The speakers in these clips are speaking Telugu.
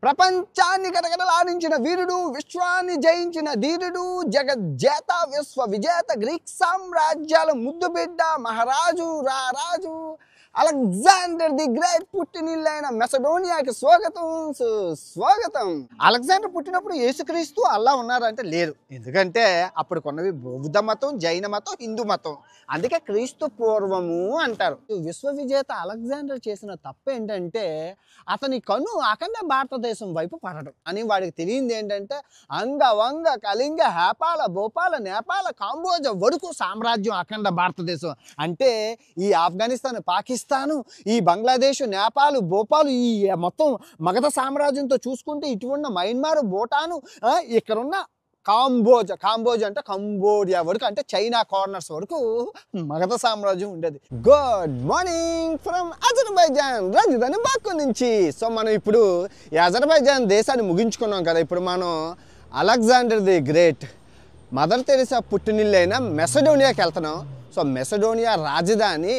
ప్రపంచాన్ని గడగడలాడించిన వీరుడు, విశ్వాన్ని జయించిన ధీరుడు, జగజ్జేత విశ్వ విజేత, గ్రీక్ సామ్రాజ్యాల ముద్దుబిడ్డ, మహారాజు రారాజు అలెగ్జాండర్ ది గ్రేట్ పుట్టినిల్లైన మెసడోనియాకి స్వాగతం సుస్వాగతం. అలెగ్జాండర్ పుట్టినప్పుడు యేసుక్రీస్తు అల్లా ఉన్నారంటే లేరు. ఎందుకంటే అప్పుడు కొన్నవి బౌద్ధ మతం, జైన మతం, హిందూ మతం. అందుకే క్రీస్తు పూర్వము అంటారు. విశ్వ విజేత అలెగ్జాండర్ చేసిన తప్పు ఏంటంటే అతని కన్ను అఖండ భారతదేశం వైపు పడడం అని. వాడికి తెలియంది ఏంటంటే అంగ వంగ కళింగ హేపాల భోపాల నేపాల కాంబోజ వరకు సామ్రాజ్యం అఖండ భారతదేశం అంటే ఈ ఆఫ్ఘనిస్తాన్, పాకిస్తాను, ఈ బంగ్లాదేశ్, నేపాల్, భోపాలు, ఈ మొత్తం మగధ సామ్రాజ్యంతో చూసుకుంటే ఇటువంటి మయన్మార్, భూటాను, ఇక్కడున్న కాంబోజ్ అంటే కంబోడియా వరకు, అంటే చైనా కార్నర్స్ వరకు మగధ సామ్రాజ్యం ఉండేది. గుడ్ మార్నింగ్ ఫ్రమ్ అజర్బైజాన్, రాజధాని బాకు నుంచి. సో మనం ఇప్పుడు ఈ అజర్బైజాన్ దేశాన్ని ముగించుకున్నాం కదా. ఇప్పుడు మనం Alexander the Great, Mother Teresa పుట్టినిల్లైన మెసడోనియాకి వెళ్తున్నాం. సో మెసడోనియా రాజధాని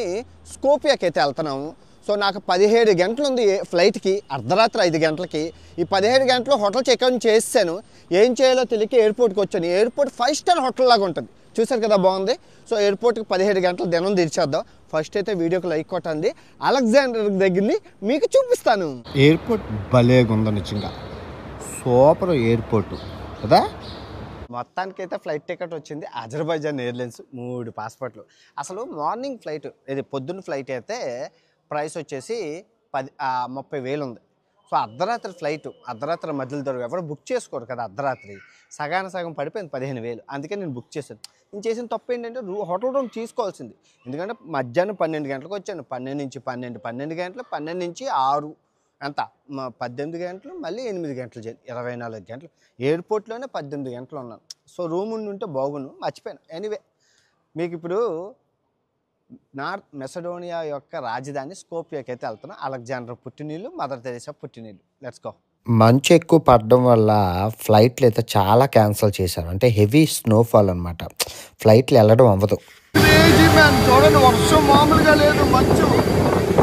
స్కోపియాకి అయితే వెళ్తున్నాము. సో నాకు 17 గంటలు ఉంది ఫ్లైట్కి, అర్ధరాత్రి 5 గంటలకి. ఈ 17 గంటలు హోటల్ చెక్అవుట్ చేసాను. ఏం చేయాలో తెలియక ఎయిర్పోర్ట్కి వచ్చాను. ఎయిర్పోర్ట్ 5 స్టార్ హోటల్ లాగా ఉంటుంది, చూసారు కదా, బాగుంది. సో ఎయిర్పోర్ట్కి 17 గంటలు దినం తెరిచేద్దాం. ఫస్ట్ అయితే వీడియోకి లైక్ కొట్టండి. అలెగ్జాండర్ దగ్గరని మీకు చూపిస్తాను. ఎయిర్పోర్ట్ భలేగా ఉంది నిజంగా, సూపర్ ఎయిర్పోర్ట్ కదా. మొత్తానికైతే ఫ్లైట్ టికెట్ వచ్చింది అజర్బైజాన్ ఎయిర్లైన్స్, 3 పాస్పోర్ట్లు. అసలు మార్నింగ్ ఫ్లైట్, ఇది పొద్దున్న ఫ్లైట్ అయితే ప్రైస్ వచ్చేసి 30,000 ఉంది. సో అర్ధరాత్రి ఫ్లైట్, అర్ధరాత్రి మధ్యలో దొరకు ఎవరు బుక్ చేసుకోరు కదా, అర్ధరాత్రి సగం పడిపోయింది 15,000. అందుకే నేను బుక్ చేశాను. నేను చేసిన తప్పు ఏంటంటే హోటల్ రూమ్ తీసుకోవాల్సింది. ఎందుకంటే మధ్యాహ్నం 12 గంటలకు వచ్చాను. 12 నుంచి 12 గంటలు, 12 నుంచి 6 ఎంత 18 గంటలు, మళ్ళీ 8 గంటలు, 24 గంటలు ఎయిర్పోర్ట్లోనే 18 గంటలు ఉన్నాను. సో రూమ్ ఉంటే బాగును, మర్చిపోయాను. ఎనీవే మీకు ఇప్పుడు నార్త్ మెసడోనియా యొక్క రాజధాని స్కోపియాకి అయితే వెళ్తున్నాం. అలెగ్జాండర్ పుట్టినీళ్ళు, మదర్ తెరెసా పుట్టినీళ్ళు. Let's go. మంచు ఎక్కువ పడడం వల్ల ఫ్లైట్లు అయితే చాలా క్యాన్సిల్ చేశారు. అంటే హెవీ స్నోఫాల్ అనమాట, ఫ్లైట్లు వెళ్ళడం అవ్వదు. చూడండి, వర్షం మామూలుగా లేదు, మంచు,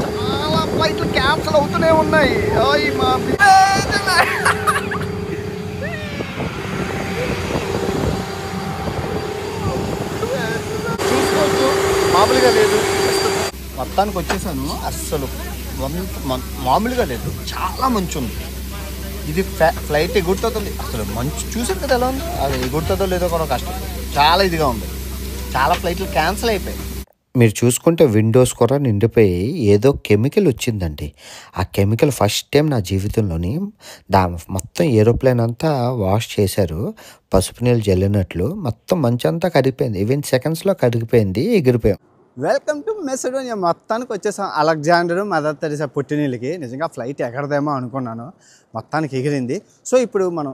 చాలా ఫ్లైట్లు క్యాన్సిల్ అవుతూనే ఉన్నాయి. చూసుకోవచ్చు, మామూలుగా లేదు. మొత్తానికి వచ్చేసాను. అస్సలు మామూలుగా లేదు, చాలా మంచు ఉంది. ఇది ఫ్లైట్ ఎగురుతుంది. అసలు మంచు చూసారు కదా ఎలా ఉంది. అది ఎగురుతుందో లేదో కూడా కష్టం, చాలా ఇదిగా ఉంది. చాలా ఫ్లైట్లు క్యాన్సిల్ అయిపోయాయి. మీరు చూసుకుంటే విండోస్ కూడా నిండిపోయి ఏదో కెమికల్ వచ్చిందండి. ఆ కెమికల్ ఫస్ట్ టైం నా జీవితంలోని మొత్తం ఏరోప్లేన్ అంతా వాష్ చేశారు, పసుపు నీళ్ళు జల్లినట్లు. మొత్తం మంచంతా కరిగిపోయింది. ఈవెన్ సెకండ్స్లో కరిగిపోయింది, ఎగిరిపోయాం. Welcome to Macedonia. మొత్తానికి వచ్చేసాం అలెగ్జాండర్ మదర్ తెరెసా పుట్టినీళ్ళకి. నిజంగా ఫ్లైట్ ఎగరదేమో అనుకున్నాను, మొత్తానికి ఎగిరింది. సో ఇప్పుడు మనం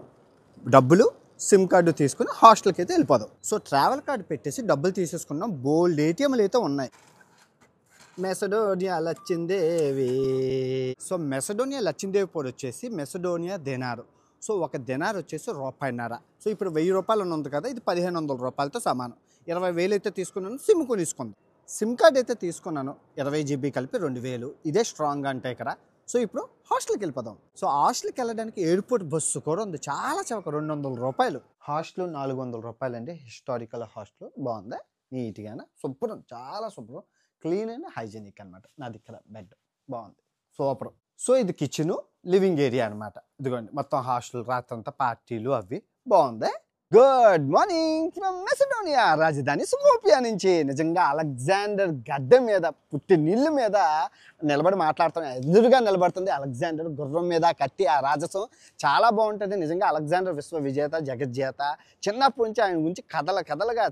డబ్బులు, సిమ్ కార్డు తీసుకుని హాస్టల్కి అయితే వెళ్ళిపోదాం. సో ట్రావెల్ కార్డు పెట్టేసి డబ్బులు తీసేసుకున్నాం. బోల్డ్ ఏటీఎంలు అయితే ఉన్నాయి. మెసడోనియా లచ్చిందేవి. సో మెసడోనియా లచ్చిందేవి పోడు వచ్చేసి మెసడోనియా దెనారు. సో ఒక దెనార్ వచ్చేసి ₹1.5. సో ఇప్పుడు 1000 రూపాయలు ఉంది కదా, ఇది 1500 రూపాయలతో సమానం. 20,000 అయితే తీసుకున్నాను. సిమ్ కొనుక్కుంది. సిమ్ కార్డ్ అయితే తీసుకున్నాను, 20 GB కలిపి 2000. ఇదే స్ట్రాంగ్ అంటే ఇక్కడ. సో ఇప్పుడు హాస్టల్కి వెళ్ళిపోదాం. సో హాస్టల్కి వెళ్ళడానికి ఎయిర్పోర్ట్ బస్సు కూడా ఉంది, చాలా చవక, 200 రూపాయలు. హాస్టల్ 400 రూపాయలు అండి. హిస్టారికల్ హాస్టల్, బాగుంది, నీట్గానే, శుభ్రం, చాలా శుభ్రం, క్లీన్ అండ్ హైజీనిక్ అనమాట. నాది ఇక్కడ బెడ్ బాగుంది, సూపర్. సో ఇది కిచెను, లివింగ్ ఏరియా అనమాట. ఇదిగోండి మొత్తం హాస్టల్, రాత్రంతా పార్టీలు అవి, బాగుంది. గుడ్ మార్నింగ్ ఫ్రమ్ మెసడోనియా, రాజధాని స్కోపియా నుంచి. నిజంగా అలెగ్జాండర్ గడ్డ మీద, పుట్టి నీళ్ళ మీద నిలబడి మాట్లాడుతాం. ఎదురుగా నిలబడుతుంది అలెగ్జాండర్ గుర్రం మీద కట్టి. ఆ రాజసం చాలా బాగుంటుంది నిజంగా. అలెగ్జాండర్ విశ్వ విజేత, జగజ్జేత. చిన్నప్పటి నుంచి ఆయన గురించి కథలుగా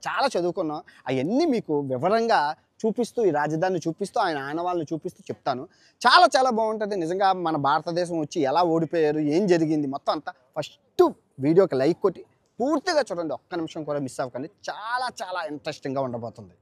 చాలా చదువుకున్నాం. అవన్నీ మీకు వివరంగా చూపిస్తూ, ఈ రాజధానిని చూపిస్తూ, ఆయన ఆనవాళ్ళని చూపిస్తూ చెప్తాను. చాలా చాలా బాగుంటుంది నిజంగా. మన భారతదేశం వచ్చి ఎలా ఓడిపోయారు, ఏం జరిగింది, మొత్తం అంతా ఫస్ట్ వీడియోకి లైక్ కొట్టి పూర్తిగా చూడండి, ఒక్క నిమిషం కూడా మిస్ అవ్వకండి. చాలా చాలా ఇంట్రెస్టింగ్గా ఉండబోతుంది.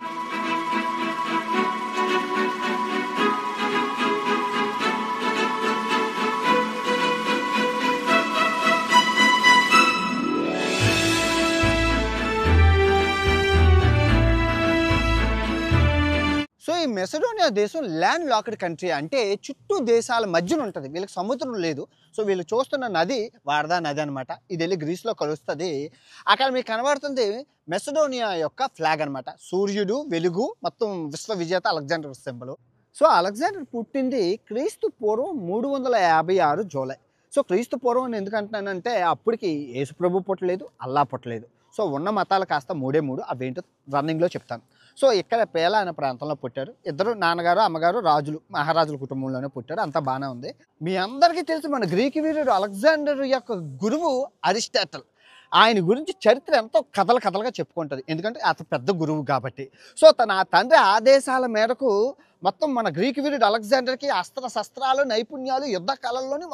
సో ఈ మెసడోనియా దేశం ల్యాండ్ లాక్డ్ కంట్రీ, అంటే చుట్టూ దేశాల మధ్యన ఉంటుంది, వీళ్ళకి సముద్రం లేదు. సో వీళ్ళు చూస్తున్న నది వార్దా నది అనమాట. ఇది వెళ్ళి గ్రీస్లో కలుస్తుంది. అక్కడ మీకు కనబడుతుంది మెసడోనియా యొక్క ఫ్లాగ్ అనమాట. సూర్యుడు, వెలుగు, మొత్తం విశ్వ విజేత అలెగ్జాండర్ సింబల్. సో అలెగ్జాండర్ పుట్టింది క్రీస్తు పూర్వం 356 జూలై. సో క్రీస్తు పూర్వం అని ఎందుకు అంటున్నానంటే అప్పటికి యేసుప్రభు పుట్టలేదు, అల్లా పుట్టలేదు. సో ఉన్న మతాలు కాస్త మూడే మూడు, అవేంటో రన్నింగ్లో చెప్తాను. సో ఇక్కడ పేలా అనే ప్రాంతంలో పుట్టారు. ఇద్దరు నాన్నగారు అమ్మగారు రాజులు, మహారాజుల కుటుంబంలోనే పుట్టారు. అంతా బాగానే ఉంది. మీ అందరికీ తెలుసు మన గ్రీక్ వీరుడు అలెగ్జాండర్ యొక్క గురువు అరిస్టాటిల్. ఆయన గురించి చరిత్ర ఎంతో కథలుగా చెప్పుకుంటుంది, ఎందుకంటే అతను పెద్ద గురువు కాబట్టి. సో తన తండ్రి ఆదేశాల మేరకు మొత్తం మన గ్రీక్ వీరుడు అలెగ్జాండర్కి అస్త్ర శస్త్రాలు, నైపుణ్యాలు, యుద్ధ కళల్లోని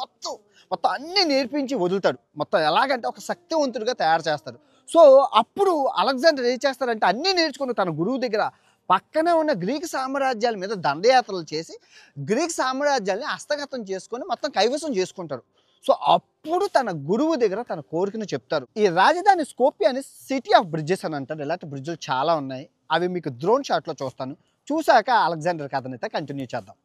మొత్తం అన్నీ నేర్పించి వదులుతాడు. మొత్తం ఎలాగంటే ఒక శక్తివంతుడిగా తయారు చేస్తాడు. సో అప్పుడు అలెగ్జాండర్ ఏం చేస్తారంటే అన్నీ నేర్చుకుని తన గురువు దగ్గర పక్కనే ఉన్న గ్రీక్ సామ్రాజ్యాల మీద దండయాత్రలు చేసి గ్రీక్ సామ్రాజ్యాల్ని హస్తగతం చేసుకొని మొత్తం కైవసం చేసుకుంటారు. సో అప్పుడు తన గురువు దగ్గర తన కోరికను చెప్తారు. ఈ రాజధాని స్కోపియా అని సిటీ ఆఫ్ బ్రిడ్జెస్ అని అంటారు. ఇలాంటి బ్రిడ్జులు చాలా ఉన్నాయి. అవి మీకు డ్రోన్ షాట్లో చూస్తాను. చూశాక అలెగ్జాండర్ కథనైతే కంటిన్యూ చేద్దాం.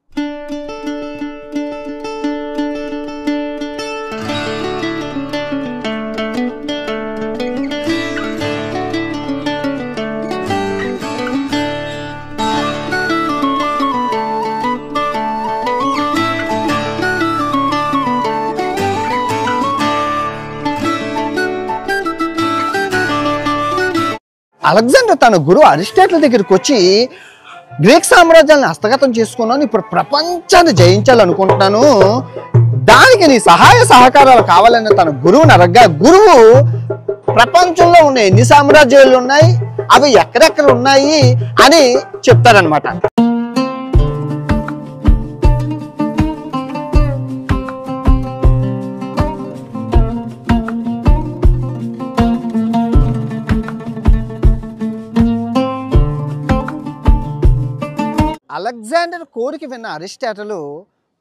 అలెగ్జాండర్ తన గురువు అరిస్టాటిల్ దగ్గరికి వచ్చి గ్రీక్ సామ్రాజ్యాన్ని హస్తగతం చేసుకున్నాను, ఇప్పుడు ప్రపంచాన్ని జయించాలనుకుంటున్నాను, దానికి నీ సహాయ సహకారాలు కావాలని తన గురువుని అడగ్గా గురువు ప్రపంచంలో ఉన్న ఎన్ని సామ్రాజ్యాలు ఉన్నాయి, అవి ఎక్కడెక్కడ ఉన్నాయి అని చెప్తారనమాట. అలెగ్జాండర్ కోరిక విన్న అరిస్టాటిల్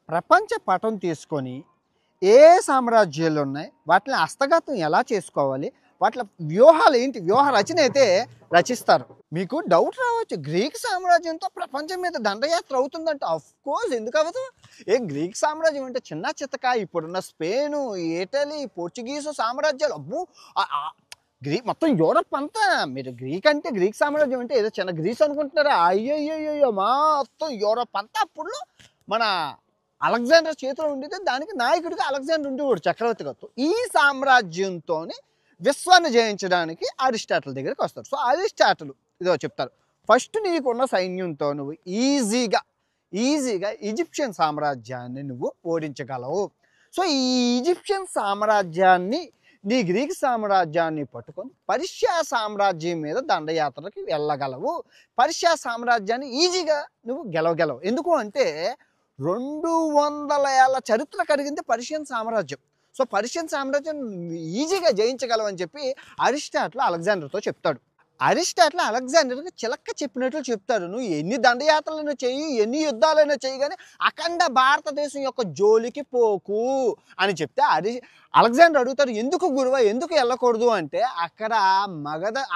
ప్రపంచ పటం తీసుకొని ఏ సామ్రాజ్యాలు ఉన్నాయి, వాటిని హస్తగతం ఎలా చేసుకోవాలి, వాటి వ్యూహాలు ఏంటి, వ్యూహ రచన అయితే రచిస్తారు. మీకు డౌట్ రావచ్చు, గ్రీక్ సామ్రాజ్యంతో ప్రపంచం మీద దండయాత్ర అవుతుందంటే. ఆఫ్ కోర్స్, ఎందుకు అవ్వదు? గ్రీక్ సామ్రాజ్యం అంటే చిన్న చిత్తక ఇప్పుడున్న స్పెయిన్, ఇటలీ, పోర్చుగీసు సామ్రాజ్యాలు, అబ్బో గ్రీక్ మొత్తం యూరప్ అంతా. మీరు గ్రీక్ సామ్రాజ్యం అంటే ఏదో చిన్న గ్రీస్ అనుకుంటున్నారా? అయ్యో మొత్తం యూరప్ అంతా అప్పుడు మన అలెగ్జాండర్ చేతిలో ఉండేది. దానికి నాయకుడిగా అలెగ్జాండర్ ఉండేవాడు, చక్రవర్తిగా. ఈ సామ్రాజ్యంతోనే విశ్వాన్ని జయించడానికి అరిస్టాటిల్ దగ్గరికి వస్తారు. సో అరిస్టాటిల్ ఇదో చెప్తారు, ఫస్ట్ నీకున్న సైన్యంతో నువ్వు ఈజీగా ఈజిప్షియన్ సామ్రాజ్యాన్ని నువ్వు ఓడించగలవు. సో ఈ ఈజిప్షియన్ సామ్రాజ్యాన్ని, నీ గ్రీక్ సామ్రాజ్యాన్ని పట్టుకొని పర్షియా సామ్రాజ్యం మీద దండయాత్రకి వెళ్ళగలవు. పర్షియా సామ్రాజ్యాన్ని ఈజీగా నువ్వు గెలవగలవు. ఎందుకు అంటే 200 ఏళ్ళ చరిత్ర కలిగింది పర్షియన్ సామ్రాజ్యం. సో పర్షియన్ సామ్రాజ్యం ఈజీగా జయించగలవు అని చెప్పి అరిస్టాటిల్ అలెగ్జాండర్తో చెప్తాడు. అరిస్టాటిల్ అలెగ్జాండర్కి చిలక్క చెప్పినట్లు చెప్తాడు, నువ్వు ఎన్ని దండయాత్రలైనా చెయ్యి, ఎన్ని యుద్ధాలైనా చెయ్యి, కానీ అఖండ భారతదేశం యొక్క జోలికి పోకు అని చెప్తే అలెగ్జాండర్ అడుగుతాడు, ఎందుకు గురువా, ఎందుకు వెళ్ళకూడదు అంటే అక్కడ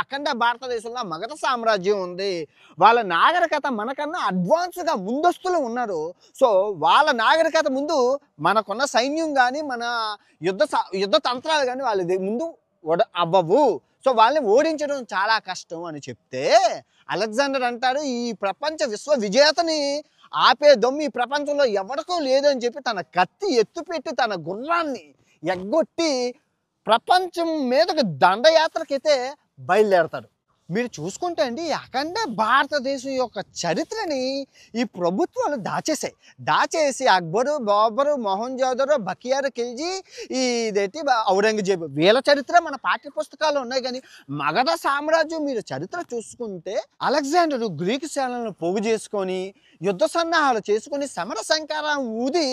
అఖండ భారతదేశంలో మగధ సామ్రాజ్యం ఉంది. వాళ్ళ నాగరికత మనకన్నా అడ్వాన్స్గా ముందస్తులు ఉన్నారు. సో వాళ్ళ నాగరికత ముందు మనకున్న సైన్యం కానీ మన యుద్ధ తంత్రాలు కానీ వాళ్ళ ముందు అవ్వవు. సో వాళ్ళని ఓడించడం చాలా కష్టం అని చెప్తే అలెగ్జాండర్ అంటాడు, ఈ ప్రపంచ విశ్వ విజేతని ఆపే దొమ్మి ఈ ప్రపంచంలో ఎవరికో లేదని చెప్పి తన కత్తి ఎత్తుపెట్టి తన గుర్రాన్ని ఎగ్గొట్టి ప్రపంచం మీదకి దండయాత్రకైతే బయలుదేరతాడు. మీరు చూసుకుంటే అండి, అఖండ భారతదేశం యొక్క చరిత్రని ఈ ప్రభుత్వాలు దాచేసి అక్బరు, బాబరు, మొహంజోదరో, బకియార్ ఖిల్జీ, ఇదేంటి ఔరంగజేబు, వీళ్ళ చరిత్ర మన పాఠ్య పుస్తకాలు ఉన్నాయి. కానీ మగధ సామ్రాజ్యం మీరు చరిత్ర చూసుకుంటే అలెగ్జాండర్ గ్రీకు సేనలను పోగు చేసుకొని యుద్ధ సన్నాహాలు చేసుకుని సమర సంకారం ఊది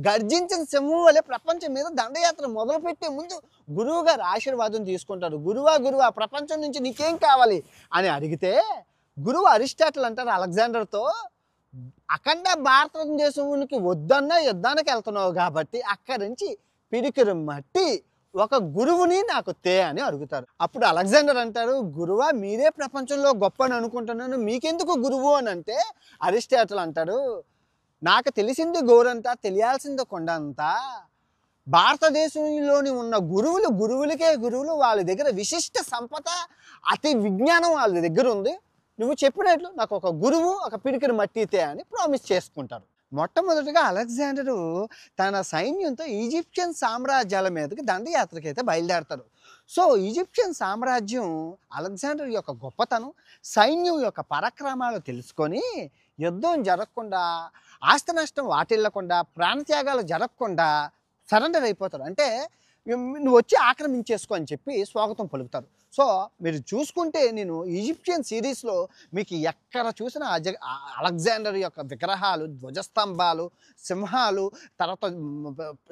గర్జించిన సింహం వలె ప్రపంచం మీద దండయాత్ర మొదలుపెట్టే ముందు గురువు గారు ఆశీర్వాదం తీసుకుంటారు. గురువా ప్రపంచం నుంచి నీకేం కావాలి అని అడిగితే గురువు అరిస్టాటిల్ అంటారు అలెగ్జాండర్తో, అఖండ భారతదేశానికి వద్దన్న యుద్ధానికి వెళ్తున్నావు కాబట్టి అక్కడి నుంచి పిడికిరు మట్టి ఒక గురువుని నాకు తే అని అడుగుతారు. అప్పుడు అలెగ్జాండర్ అంటారు, గురువా మీరే ప్రపంచంలో గొప్ప అని అనుకుంటున్నాను, మీకెందుకు గురువు అని అంటే అరిస్టాటిల్ అంటాడు, నాకు తెలిసింది గోరంతా, తెలియాల్సింది కొండంతా. భారతదేశంలోని ఉన్న గురువులకే గురువులు, వాళ్ళ దగ్గర విశిష్ట సంపద, అతి విజ్ఞానం వాళ్ళ దగ్గర ఉంది. నువ్వు చెప్పినట్లు నాకు ఒక గురువు, ఒక పిడికిడి మట్టితే అని ప్రామిస్ చేసుకుంటారు. మొట్టమొదటిగా అలెగ్జాండరు తన సైన్యంతో ఈజిప్షియన్ సామ్రాజ్యాల మీదకి దండయాత్రకి అయితే బయలుదేరతారు. సో ఈజిప్షియన్ సామ్రాజ్యం అలెగ్జాండర్ యొక్క గొప్పతనం, సైన్యం యొక్క పరాక్రమాలు తెలుసుకొని యుద్ధం జరగకుండా, ఆస్తి నష్టం వాటిల్లకుండా, ప్రాణత్యాగాలు జరగకుండా సరెండర్ అయిపోతారు. అంటే నువ్వు వచ్చి ఆక్రమించేసుకో అని చెప్పి స్వాగతం పలుకుతారు. సో మీరు చూసుకుంటే నేను ఈజిప్షియన్ సిరీస్లో మీకు ఎక్కడ చూసిన అలెగ్జాండర్ యొక్క విగ్రహాలు, ధ్వజస్తంభాలు, సింహాలు, తర్వాత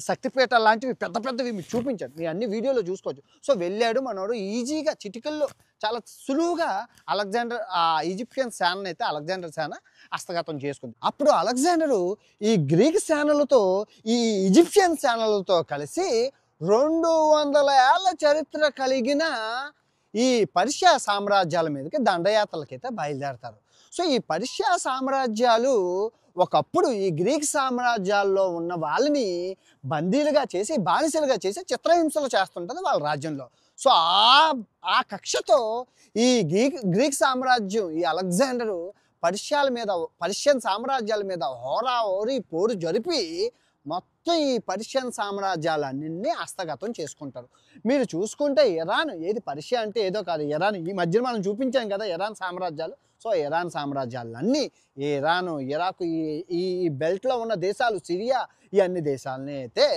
శక్తిపీఠాలు లాంటివి పెద్ద పెద్దవి మీకు చూపించాడు. మీ అన్ని వీడియోలో చూసుకోవచ్చు. సో వెళ్ళాడు మనోడు ఈజీగా చిటికల్లో చాలా సులువుగా అలెగ్జాండర్ ఆ ఈజిప్షియన్ సేనని అయితే అలెగ్జాండర్ సేన హస్తగతం చేసుకుంది. అప్పుడు అలెగ్జాండరు ఈ గ్రీక్ సేనలతో ఈ ఈజిప్షియన్ సేనలతో కలిసి 200 ఏళ్ల చరిత్ర కలిగిన ఈ పర్షియా సామ్రాజ్యాల మీదకి దండయాత్రలకైతే బయలుదేరతారు. సో ఈ పర్షియా సామ్రాజ్యాలు ఒకప్పుడు ఈ గ్రీక్ సామ్రాజ్యాల్లో ఉన్న వాళ్ళని బందీలుగా చేసి, బానిసలుగా చేసి చిత్రహింసలు చేస్తుంటుంది వాళ్ళ రాజ్యంలో. సో ఆ కక్షతో ఈ గ్రీక్ సామ్రాజ్యం, ఈ అలెగ్జాండరు పర్షియన్ సామ్రాజ్యాల మీద హోరీ పోరు జరిపి మొత్తం ఈ పర్షియన్ సామ్రాజ్యాలన్నింటినీ హస్తగతం చేసుకుంటారు. మీరు చూసుకుంటే ఇరాన్, ఏది పర్షియా అంటే ఏదో కాదు, ఇరాన్ ఈ మధ్యన మనం చూపించాం కదా Iran సామ్రాజ్యాలు. So Iran సామ్రాజ్యాలన్నీ, Iran, Iraq, ఈ బెల్ట్లో ఉన్న దేశాలు, సిరియా, ఈ అన్ని దేశాలని అయితే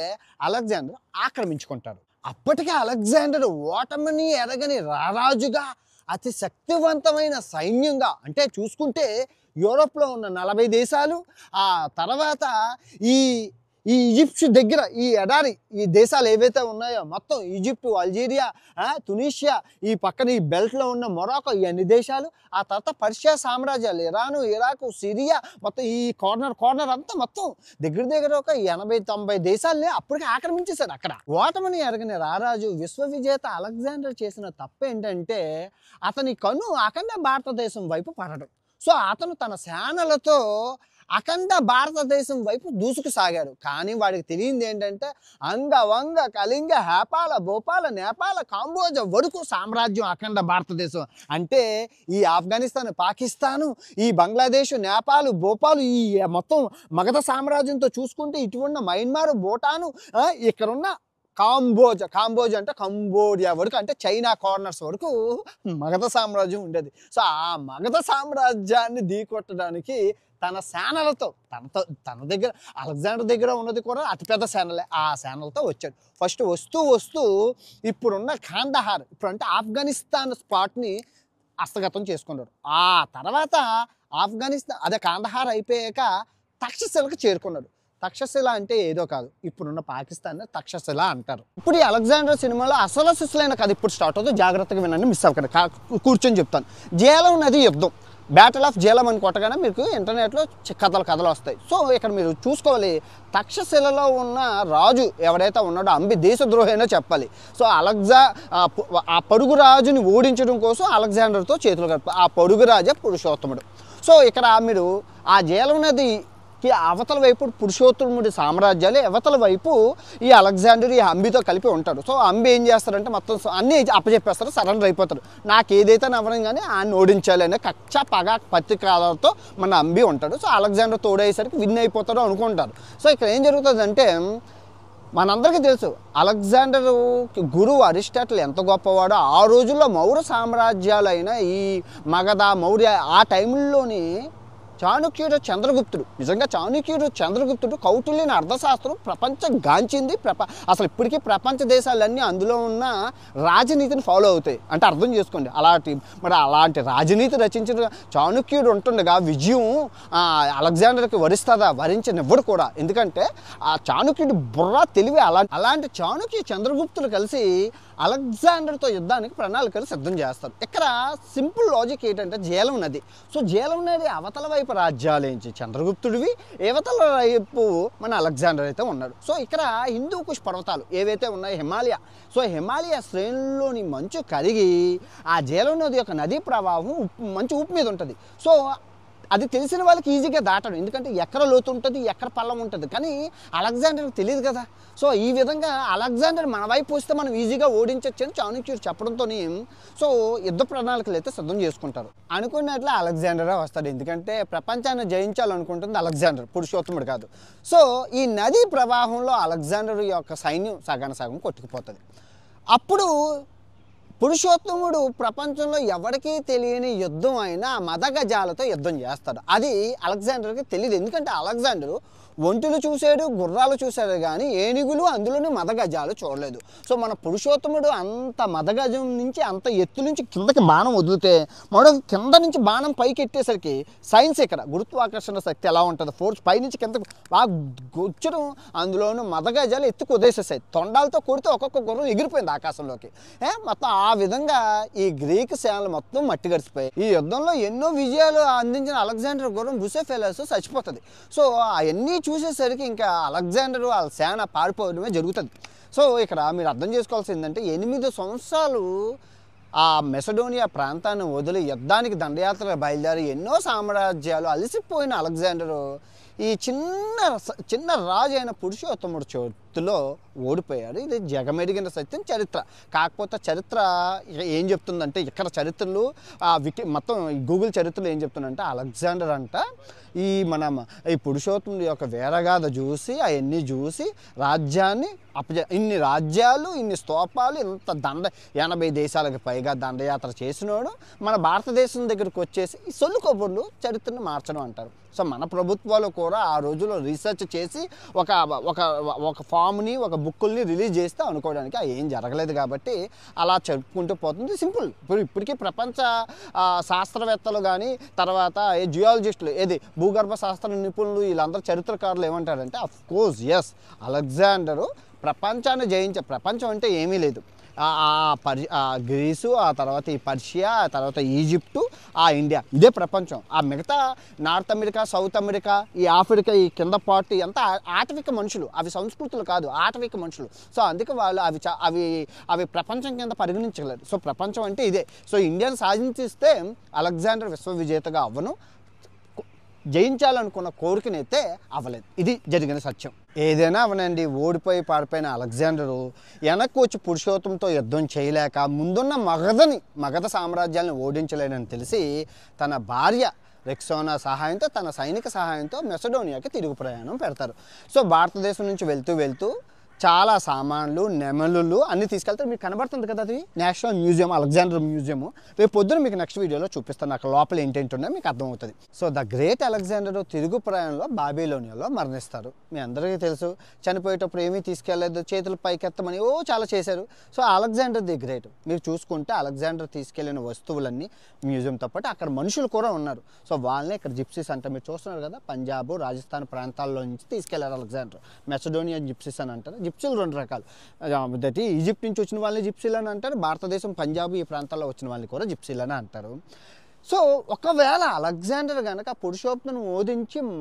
అలెగ్జాండర్ ఆక్రమించుకుంటారు. అప్పటికే అలెగ్జాండర్ ఓటమిని ఎరగని రారాజుగా, అతి శక్తివంతమైన సైన్యంగా, అంటే చూసుకుంటే యూరోప్లో ఉన్న 40 దేశాలు, ఆ తర్వాత ఈ ఈజిప్ట్ దగ్గర ఈ ఎడారి ఈ దేశాలు ఏవైతే ఉన్నాయో మొత్తం ఈజిప్టు, అల్జీరియా, తునీషియా, ఈ పక్కన ఈ బెల్ట్లో ఉన్న మొరాకో, ఈ అన్ని దేశాలు, ఆ తర్వాత పర్షియా సామ్రాజ్యాలు, ఇరాను, ఇరాకు, సిరియా, మొత్తం ఈ కార్నర్ అంతా మొత్తం దగ్గర ఒక 80-90 దేశాలని అప్పటికే ఆక్రమించేశారు. అక్కడ ఓటమిని ఎరగని రారాజు విశ్వవిజేత అలెగ్జాండర్ చేసిన తప్పు ఏంటంటే అతని కన్ను అఖండ భారతదేశం వైపు పడడం. సో అతను తన సేనలతో అఖండ భారతదేశం వైపు దూసుకుసాగాడు. కానీ వాడికి తెలియంది ఏంటంటే అంగ కళింగ, హేపాల, భోపాల, నేపాల, కాంబోజ వరకు సామ్రాజ్యం అఖండ భారతదేశం. అంటే ఈ ఆఫ్ఘనిస్తాన్, పాకిస్తాను, ఈ బంగ్లాదేశ్, నేపాల్, భోపాల్, ఈ మొత్తం మగధ సామ్రాజ్యంతో చూసుకుంటే ఇటువంటి మయన్మార్, భూటాను, ఇక్కడున్న కాంబోజ్ అంటే కంబోడియా వరకు, అంటే చైనా కార్నర్స్ వరకు మగధ సామ్రాజ్యం ఉండేది. సో ఆ మగధ సామ్రాజ్యాన్ని ఢీకొట్టడానికి తన సేనలతో, తన దగ్గర అలెగ్జాండర్ దగ్గర ఉన్నది కూడా అతిపెద్ద సేనలే, ఆ సేనలతో వచ్చాడు. ఫస్ట్ వస్తూ ఇప్పుడున్న కాందహార్, ఇప్పుడు అంటే ఆఫ్ఘనిస్తాన్ స్పాట్ని హస్తగతం చేసుకున్నారు. ఆ తర్వాత ఆఫ్ఘనిస్తాన్ అదే కాందహార్ అయిపోయాక తక్షశిలకు చేరుకున్నాడు. తక్షశిల అంటే ఏదో కాదు, ఇప్పుడున్న పాకిస్తాన్ తక్షశిల అంటారు. ఇప్పుడు ఈ అలెగ్జాండర్ సినిమాలో అసలు సిస్సులైన కథ ఇప్పుడు స్టార్ట్ అవుతుంది, జాగ్రత్తగా వినండి, మిస్ అవ్వకండి, కూర్చొని చెప్తాను. జేలం నది యుద్ధం, బ్యాటిల్ ఆఫ్ జేలం అని కొట్టగానే మీకు ఇంటర్నెట్లో కథలు వస్తాయి. సో ఇక్కడ మీరు చూసుకోవాలి, తక్షశిలలో ఉన్న రాజు ఎవడైతే ఉన్నాడో అంబి దేశద్రోహైనా చెప్పాలి. సో ఆ పొరుగు రాజుని ఓడించడం కోసం అలెగ్జాండర్తో చేతులు కలుపు, ఆ పొరుగు రాజే పురుషోత్తముడు. సో ఇక్కడ మీరు ఆ జేలం నది అవతల వైపు పురుషోత్తముడి సామ్రాజ్యాలు, అవతల వైపు ఈ అలెగ్జాండర్ ఈ అంబితో కలిపి ఉంటాడు. సో అంబి ఏం చేస్తారంటే మొత్తం అన్నీ అప్పచెప్పేస్తారు, సరెండర్ అయిపోతారు. నాకు ఏదైతే నవ్వడం కానీ ఆయన ఓడించాలి అనే కక్ష పగ పత్రికాలతో మన అంబి ఉంటాడు. సో అలెగ్జాండర్ తోడయ్యేసరికి విన్ అయిపోతాడు అనుకుంటారు. సో ఇక్కడ ఏం జరుగుతుందంటే మనందరికీ తెలుసు అలెగ్జాండర్ గురువు అరిస్టాటిల్ ఎంత గొప్పవాడో. ఆ రోజుల్లో మౌర్య సామ్రాజ్యాలైన ఈ మగధ, మౌర్య, ఆ టైంలోని చాణక్యుడు, చంద్రగుప్తుడు, నిజంగా చాణక్యుడు, చంద్రగుప్తుడు కౌటిల్యుని అర్థశాస్త్రం ప్రపంచం గాంచింది. అసలు ఇప్పటికీ ప్రపంచ దేశాలన్నీ అందులో ఉన్న రాజనీతిని ఫాలో అవుతాయి. అంటే అర్థం చేసుకోండి, అలాంటి రాజనీతి రచించిన చాణక్యుడు ఉంటుండగా విజయం అలెగ్జాండర్కి వరిస్తుందా? వరించనివ్వడు కూడా. ఎందుకంటే ఆ చాణక్యుడి బుర్ర తెలివి అలాంటి చాణక్య, చంద్రగుప్తులు కలిసి అలెగ్జాండర్తో యుద్ధానికి ప్రణాళికలు సిద్ధం చేస్తారు. ఇక్కడ సింపుల్ లాజిక్ ఏంటంటే జేలం నది. సో జేలం నది అవతల వైపు రాజ్యాలేంచి చంద్రగుప్తుడివి, యువతల వైపు మన అలెగ్జాండర్ అయితే ఉన్నాడు. సో ఇక్కడ హిందూ కుష్ పర్వతాలు ఏవైతే ఉన్నాయో హిమాలయ, సో హిమాలయ శ్రేణుల్లోని మంచు కరిగి ఆ జీలం నది యొక్క నదీ ప్రవాహం మంచు ఉప్పు మీద ఉంటుంది. సో అది తెలిసిన వాళ్ళకి ఈజీగా దాటడం, ఎందుకంటే ఎక్కడ లోతు ఉంటుంది, ఎక్కడ పల్లం ఉంటుంది. కానీ అలెగ్జాండర్కి తెలియదు కదా. సో ఈ విధంగా అలెగ్జాండర్ మన వైపు వస్తే మనం ఈజీగా ఓడించవచ్చు అని చాణక్యుడు చెప్పడంతో సో యుద్ధ ప్రణాళికలు అయితే సిద్ధం చేసుకుంటారు. అనుకున్నట్లు అలెగ్జాండరే వస్తాడు, ఎందుకంటే ప్రపంచాన్ని జయించాలనుకుంటుంది అలెగ్జాండర్, పురుషోత్తముడు కాదు. సో ఈ నదీ ప్రవాహంలో అలెగ్జాండర్ యొక్క సైన్యం సగం కొట్టుకుపోతుంది. అప్పుడు పురుషోత్తముడు ప్రపంచంలో ఎవరికీ తెలియని యుద్ధం అయినా మదగజాలతో యుద్ధం చేస్తాడు. అది అలెగ్జాండర్కి తెలియదు, ఎందుకంటే అలెగ్జాండరు ఒంటులు చూశాడు, గుర్రాలు చూశాడు, కానీ ఏనుగులు అందులోని మదగజాలు చూడలేదు. సో మన పురుషోత్తముడు అంత మదగజం నుంచి అంత ఎత్తు నుంచి కిందకి బాణం వదిలితే మరో కింద నుంచి బాణం పైకి ఎట్టేసరికి సైన్స్ ఇక్కడ గురుత్వాకర్షణ శక్తి ఎలా ఉంటుంది, ఫోర్స్ పైనుంచి కిందకి బాగా గుచ్చడం, అందులోనూ మదగజాలు ఎత్తుకు వదిలేసేసాయి. తొండాలతో కొడితే ఒక్కొక్క గుర్రం ఎగిరిపోయింది ఆకాశంలోకి. మొత్తం ఆ విధంగా ఈ గ్రీకు సేనలు మొత్తం మట్టి గడిచిపోయాయి. ఈ యుద్ధంలో ఎన్నో విజయాలు అందించిన అలెగ్జాండర్ గుర్రం బుసెఫెలస్ చచ్చిపోతుంది. సో అవన్నీ చూసేసరికి ఇంకా అలెగ్జాండర్ వాళ్ళ సేన పారిపోవడమే జరుగుతుంది. సో ఇక్కడ మీరు అర్థం చేసుకోవాల్సింది ఏంటంటే 8 సంవత్సరాలు ఆ మెసడోనియా ప్రాంతాన్ని వదిలి యుద్ధానికి దండయాత్ర బయలుదేరి ఎన్నో సామ్రాజ్యాలు అలసిపోయిన అలెగ్జాండరు ఈ చిన్న రాజు అయిన పురుషోత్తముడు చేతిలో ఓడిపోయాడు. ఇది జగమెరిగిన సత్యం, చరిత్ర. కాకపోతే చరిత్ర ఏం చెప్తుందంటే, ఇక్కడ చరిత్రలు మొత్తం గూగుల్ చరిత్రలు ఏం చెప్తుందంటే అలెగ్జాండర్ అంట ఈ పురుషోత్తముడి యొక్క వీరగాథ చూసి అవన్నీ చూసి రాజ్యాన్ని ఇన్ని రాజ్యాలు, ఇన్ని స్తూపాలు, ఇంత 80 దేశాలకు పైగా దండయాత్ర చేసినోడు మన భారతదేశం దగ్గరికి వచ్చేసి ఈ సొల్లు కబుర్లు చరిత్రను మార్చడం అంటారు. సో మన ప్రభుత్వాలు కూడా ఆ రోజుల్లో రీసెర్చ్ చేసి ఒక ఫామ్ని, ఒక బుక్కుల్ని రిలీజ్ చేస్తే అనుకోవడానికి ఏం జరగలేదు కాబట్టి అలా చెప్పుకుంటూ పోతుంది. సింపుల్. ఇప్పటికీ ప్రపంచ శాస్త్రవేత్తలు కానీ తర్వాత జియాలజిస్టులు భూగర్భ శాస్త్ర నిపుణులు వీళ్ళందరూ చరిత్రకారులు ఏమంటారంటే అఫ్కోర్స్ ఎస్ అలెగ్జాండరు ప్రపంచాన్ని ప్రపంచం అంటే ఏమీ లేదు, గ్రీసు, ఆ తర్వాత ఈ పర్షియా, ఆ తర్వాత ఈజిప్టు, ఆ ఇండియా, ఇదే ప్రపంచం. ఆ మిగతా నార్త్ అమెరికా, సౌత్ అమెరికా, ఈ ఆఫ్రికా, ఈ కింద పార్టీ అంతా ఆటవిక మనుషులు, అవి సంస్కృతులు కాదు, ఆటవిక మనుషులు. సో అందుకే వాళ్ళు అవి ప్రపంచం కింద పరిగణించగలరు. సో ప్రపంచం అంటే ఇదే. సో ఇండియాను సాధించిస్తే అలెగ్జాండర్ విశ్వవిజేతగా అవ్వను, జయించాలనుకున్న కోరికనైతే అవ్వలేదు. ఇది జరిగిన సత్యం. ఏదైనా అవనండి, ఓడిపోయి పారిపోయిన అలెగ్జాండరు వెనక్కి వచ్చి పురుషోత్తంతో యుద్ధం చేయలేక ముందున్న మగధ సామ్రాజ్యాలను ఓడించలేనని తెలిసి తన భార్య రెక్సోనా సహాయంతో, తన సైనిక సహాయంతో మెసడోనియాకి తిరుగు ప్రయాణం పెడతారు. సో భారతదేశం నుంచి వెళ్తూ చాలా సామాన్లు, నెమలులు అన్నీ తీసుకెళ్తారు. మీకు కనబడుతుంది కదా, అది నేషనల్ మ్యూజియం, అలెగ్జాండర్ మ్యూజియము. రేపు పొద్దున మీకు నెక్స్ట్ వీడియోలో చూపిస్తాను, అక్కడ లోపల ఏంటేంటి ఉన్నాయో మీకు అర్థమవుతుంది. సో ద గ్రేట్ అలెగ్జాండర్ తిరుగు ప్రయాణంలో బాబిలోనియాలో మరణిస్తారు. మీ అందరికీ తెలుసు, చనిపోయేటప్పుడు ఏమీ తీసుకెళ్లేదు, చేతులు పైకెత్తమని చాలా చేశారు. So Alexander the great. మీరు చూసుకుంటే అలెగ్జాండర్ తీసుకెళ్లిన వస్తువులన్నీ మ్యూజియంతో పాటు అక్కడ మనుషులు కూడా ఉన్నారు. సో వాళ్ళని ఇక్కడ జిప్సీస్ అంటే మీరు చూస్తున్నారు కదా, పంజాబ్, రాజస్థాన్ ప్రాంతాల్లో నుంచి తీసుకెళ్లారు అలెగ్జాండర్. మెసడోనియా జిప్సీస్ అని అంటారు. జిప్సీలు 2 రకాలు, ఈజిప్ట్ నుంచి వచ్చిన వాళ్ళని జిప్సీలు అని అంటారు, భారతదేశం పంజాబ్ ఈ ప్రాంతాల్లో వచ్చిన వాళ్ళని కూడా జిప్సీలు అని అంటారు. సో ఒకవేళ అలెగ్జాండర్ కనుక పురుషోత్తమును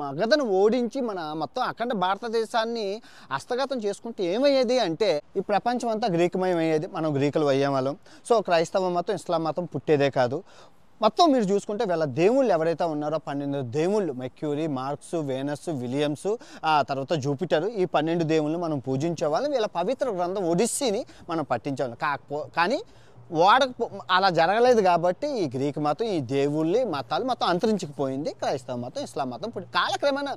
మగధను ఓడించి మన మొత్తం అఖండ భారతదేశాన్ని హస్తగతం చేసుకుంటే ఏమయ్యేది అంటే ఈ ప్రపంచం అంతా గ్రీకుమయం అయ్యేది, మనం గ్రీకులు అయ్యే వాళ్ళం. సో క్రైస్తవ మతం, ఇస్లాం మతం పుట్టేదే కాదు. మొత్తం మీరు చూసుకుంటే వీళ్ళ దేవుళ్ళు ఎవరైతే ఉన్నారో 12 దేవుళ్ళు, మెర్క్యూరీ, మార్క్స్, వేనస్, విలియమ్స్, ఆ తర్వాత జూపిటర్, ఈ 12 దేవుళ్ళు మనం పూజించే వాళ్ళం. వీళ్ళ పవిత్ర గ్రంథం ఒడిస్సీని మనం పట్టించేవాళ్ళం. కానీ అలా జరగలేదు కాబట్టి ఈ గ్రీక్ మతం, ఈ దేవుళ్ళి మతాలు మొత్తం అంతరించుకుపోయింది. క్రైస్తవ మతం, ఇస్లాం మతం కాలక్రమేణా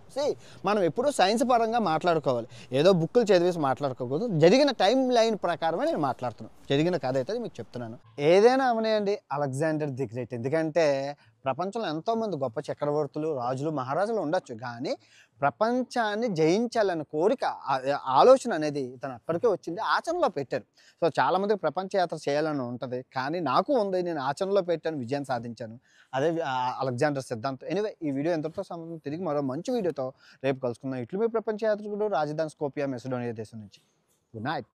మనం ఎప్పుడూ సైన్స్ పరంగా మాట్లాడుకోవాలి, ఏదో బుక్కులు చదివేసి మాట్లాడుకోకూడదు. జరిగిన టైం లైన్ ప్రకారమే నేను మాట్లాడుతున్నాను, జరిగిన కథ అయితే మీకు చెప్తున్నాను. ఏదైనా అవనేయండి అలెగ్జాండర్ ది గ్రేట్. ఎందుకంటే ప్రపంచంలో ఎంతోమంది గొప్ప చక్రవర్తులు, రాజులు, మహారాజులు ఉండొచ్చు, కానీ ప్రపంచాన్ని జయించాలన్న కోరిక, ఆలోచన అనేది తను అక్కడికే వచ్చింది, ఆచరణలో పెట్టారు. సో చాలామందికి ప్రపంచ యాత్ర చేయాలని ఉంటుంది, కానీ నాకు ఉంది, నేను ఆచరణలో పెట్టాను, విజయం సాధించాను. అదే అలెగ్జాండర్ సిద్ధాంతం. ఎనీవే ఈ వీడియో ఎంతటితో సంబంధం, తిరిగి మరో మంచి వీడియోతో రేపు కలుసుకుందాం. ఇట్లు మీ ప్రపంచ యాత్రికుడు, రాజధాని స్కోపియా, మెసడోనియా దేశం నుంచి. Good night.